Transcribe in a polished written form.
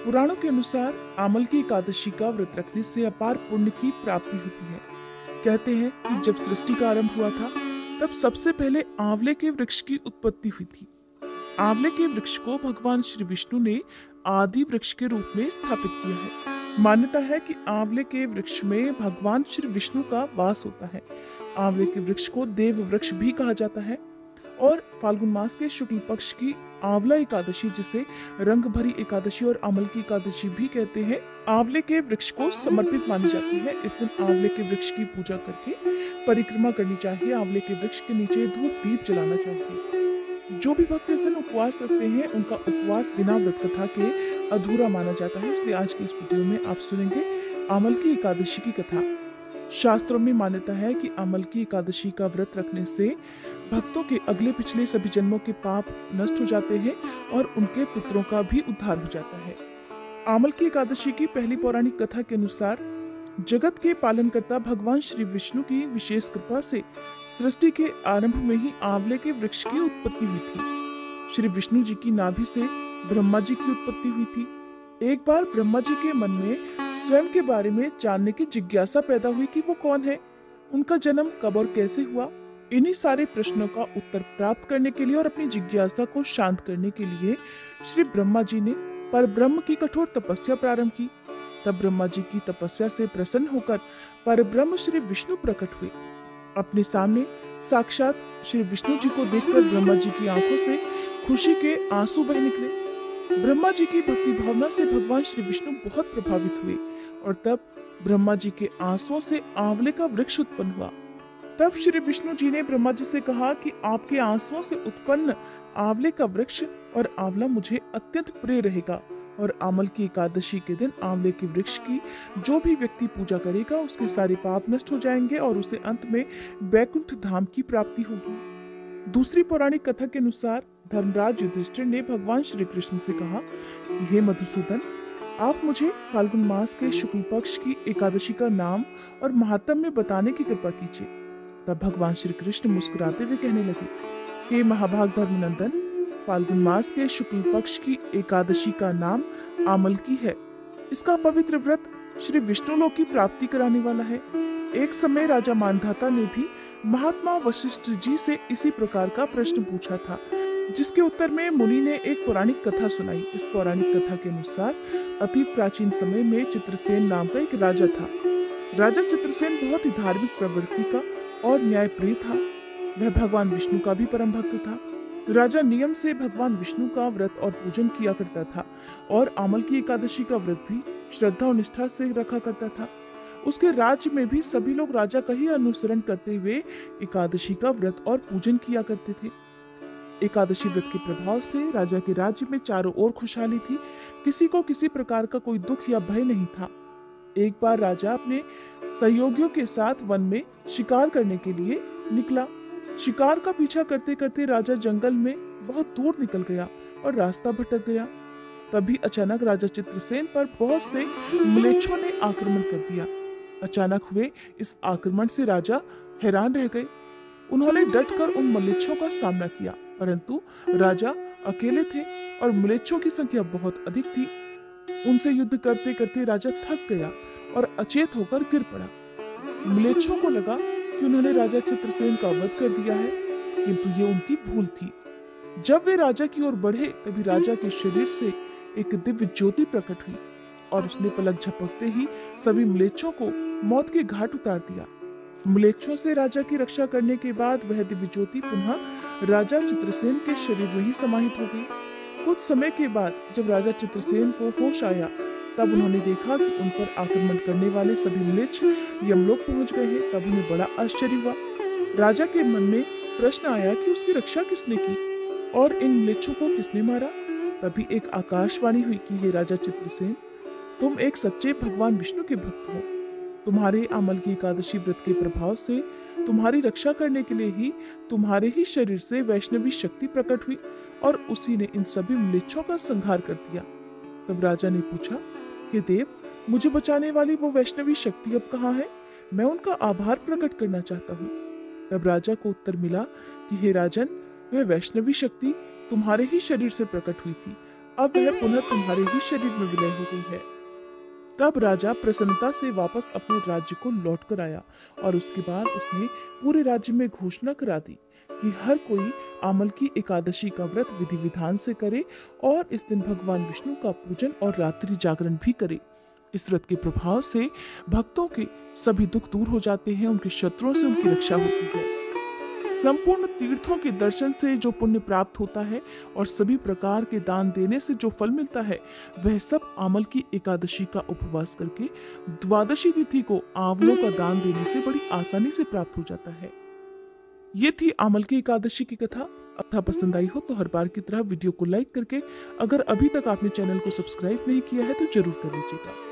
पुराणों के अनुसार आमल की एकादशी का व्रत रखने से अपार पुण्य की प्राप्ति होती है। कहते हैं कि जब सृष्टि का आरंभ हुआ था, तब सबसे पहले आंवले के वृक्ष की उत्पत्ति हुई थी। आंवले के वृक्ष को भगवान श्री विष्णु ने आदि वृक्ष के रूप में स्थापित किया है। मान्यता है कि आंवले के वृक्ष में भगवान श्री विष्णु का वास होता है। आंवले के वृक्ष को देव वृक्ष भी कहा जाता है और फाल्गुन मास के शुक्ल पक्ष की आंवला एकादशी, जिसे रंग भरी एकादशी और अमल की एकादशी भी कहते हैं, आंवले के वृक्ष को समर्पित मानी जाती है। इस दिन आंवले के वृक्ष की पूजा करके परिक्रमा करनी चाहिए। आंवले के वृक्ष के नीचे धूप दीप जलाना चाहिए। जो भी भक्त इस दिन उपवास रखते हैं, उनका उपवास बिना व्रत कथा के अधूरा माना जाता है। इसलिए आज की इस वीडियो में आप सुनेंगे आमल की एकादशी की कथा। शास्त्रों में मान्यता है कि आमल की एकादशी का व्रत रखने से भक्तों के अगले पिछले सभी जन्मों के पाप नष्ट हो जाते हैं और उनके पितरों का भी उद्धार हो जाता है। आमल की एकादशी की पहली पौराणिक कथा के अनुसार जगत के पालनकर्ता भगवान श्री विष्णु की विशेष कृपा से सृष्टि के आरंभ में ही आंवले के वृक्ष की उत्पत्ति हुई थी। श्री विष्णु जी की नाभि से ब्रह्मा जी की उत्पत्ति हुई थी। एक बार ब्रह्मा जी के मन में स्वयं के बारे में जानने की जिज्ञासा पैदा हुई कि वो कौन है, उनका जन्म कब और कैसे हुआ। इन्हीं सारे प्रश्नों का उत्तर प्राप्त करने के लिए और अपनी जिज्ञासा को शांत करने के लिए श्री ब्रह्मा जी ने परब्रह्म की कठोर तपस्या प्रारंभ की। तब ब्रह्मा जी की तपस्या से प्रसन्न होकर परब्रह्म श्री विष्णु प्रकट हुए। अपने सामने साक्षात श्री विष्णु जी को देखकर ब्रह्मा जी की आंखों से खुशी के आंसू बह निकले। ब्रह्मा जी की भक्ति भावना से भगवान श्री विष्णु बहुत प्रभावित हुए और तब ब्रह्मा जी के आंसुओं से आंवले का वृक्ष उत्पन्न हुआ। तब श्री विष्णु जी ने ब्रह्मा जी से कहा कि आपके आंसुओं से उत्पन्न आंवले का वृक्ष और आंवला मुझे अत्यंत प्रिय रहेगा और आमल की एकादशी के दिन आंवले के वृक्ष की जो भी व्यक्ति पूजा करेगा, उसके सारे पाप नष्ट हो जाएंगे और उसे अंत में बैकुंठ धाम की प्राप्ति होगी। दूसरी पौराणिक कथा के अनुसार धर्मराज युधिष्ठिर ने भगवान श्री कृष्ण से कहा कि हे मधुसूदन, आप मुझे फाल्गुन मास के शुक्ल पक्ष की एकादशी का नाम और महात्म्य बताने की कृपा कीजिए। तब भगवान श्री कृष्ण मुस्कुराते हुए कहने लगे, हे महाभाग धर्मनंदन, फाल्गुन मास के शुक्ल पक्ष की एकादशी का नाम आमल की है। इसका पवित्र व्रत श्री विष्णु लोक की प्राप्ति कराने वाला है। एक समय राजा मानधाता ने भी महात्मा वशिष्ठ जी से इसी प्रकार का प्रश्न पूछा था, जिसके उत्तर में मुनि ने एक पौराणिक कथा सुनाई। इस पौराणिक कथा के अनुसार अति प्राचीन समय में चित्रसेन नाम का एक राजा था। राजा चित्रसेन बहुत ही धार्मिक प्रवृत्ति का और न्यायप्रिय था। वह भगवान विष्णु का भी परम भक्त था। राजा नियम से भगवान विष्णु का व्रत और पूजन किया करता था और आमल की एकादशी का व्रत भी श्रद्धा और निष्ठा से रखा करता था। उसके राज्य में भी सभी लोग राजा का ही अनुसरण करते हुए एकादशी का व्रत और पूजन किया करते थे। एकादशी व्रत के प्रभाव से राजा के राज्य में चारों ओर खुशहाली थी। किसी को किसी प्रकार का कोई दुख या भय नहीं था। एक बार राजा अपने सहयोगियों के साथ वन में शिकार करने के लिए निकला। शिकार का पीछा करते करते राजा जंगल में बहुत दूर निकल गया और रास्ता भटक गया। तभी अचानक राजा चित्रसेन पर बहुत से म्लेच्छों ने आक्रमण कर दिया। अचानक हुए इस आक्रमण से राजा हैरान रह गए। उन्होंने डटकर उन म्लेच्छों का सामना किया, परंतु राजा अकेले थे और म्लेच्छों की संख्या बहुत अधिक थी। उनसे युद्ध करते करते राजा थक गया और अचेत होकर गिर पड़ा। म्लेच्छों को लगा कि उन्होंने राजा चित्रसेन का वध कर दिया है, किंतु ये उनकी भूल थी। जब वे राजा की ओर बढ़े, तभी राजा के शरीर से एक दिव्य ज्योति प्रकट हुई और उसने पलक झपकते ही सभी म्लेच्छों को मौत के घाट उतार दिया। म्लेच्छों से राजा की रक्षा करने के बाद वह दिव्य ज्योति पुनः राजा चित्रसेन के शरीर में ही समाहित हो गई। कुछ समय के बाद जब राजा चित्रसेन को होश आया, तब उन्होंने देखा कि उन पर आक्रमण करने वाले सभी म्लेच्छ यमलोक पहुंच गए हैं। तब उन्हें बड़ा आश्चर्य हुआ। राजा के मन में प्रश्न आया कि उसकी रक्षा किसने की और इन म्लेच्छों को किसने मारा। तभी एक आकाशवाणी हुई कि हे राजा चित्रसेन, तुम एक सच्चे भगवान विष्णु के भक्त हो। तुम्हारे आमल की एकादशी व्रत के प्रभाव से तुम्हारी रक्षा करने के लिए ही तुम्हारे ही शरीर से वैष्णवी शक्ति प्रकट हुई और उसी ने इन सभी म्लेच्छों का संहार कर दिया। तब राजा ने पूछा, हे देव, मुझे बचाने वाली वो वैष्णवी शक्ति अब कहाँ है? मैं उनका आभार प्रकट करना चाहता हूँ। तब राजा को उत्तर मिला कि हे राजन, वह वैष्णवी शक्ति तुम्हारे ही शरीर से प्रकट हुई थी। अब वह पुनः तुम्हारे ही शरीर में विलय हो गई है। तब राजा प्रसन्नता से वापस अपने राज्य को लौट कर आया और उसके बाद उसने पूरे राज्य में घोषणा करा दी कि हर कोई आमल की एकादशी का व्रत विधि विधान से करे और इस दिन भगवान विष्णु का पूजन और रात्रि जागरण भी करे। इस व्रत के प्रभाव से भक्तों के सभी दुख दूर हो जाते हैं, उनके शत्रुओं से उनकी रक्षा होती है। संपूर्ण तीर्थों के दर्शन से जो पुण्य प्राप्त होता है और सभी प्रकार के दान देने से जो फल मिलता है, वह सब आमल की एकादशी का उपवास करके द्वादशी तिथि को आंवलों का दान देने से बड़ी आसानी से प्राप्त हो जाता है। ये थी आमल की एकादशी की कथा। कथा पसंद आई हो तो हर बार की तरह वीडियो को लाइक करके, अगर अभी तक आपने चैनल को सब्सक्राइब नहीं किया है तो जरूर कर लीजिएगा।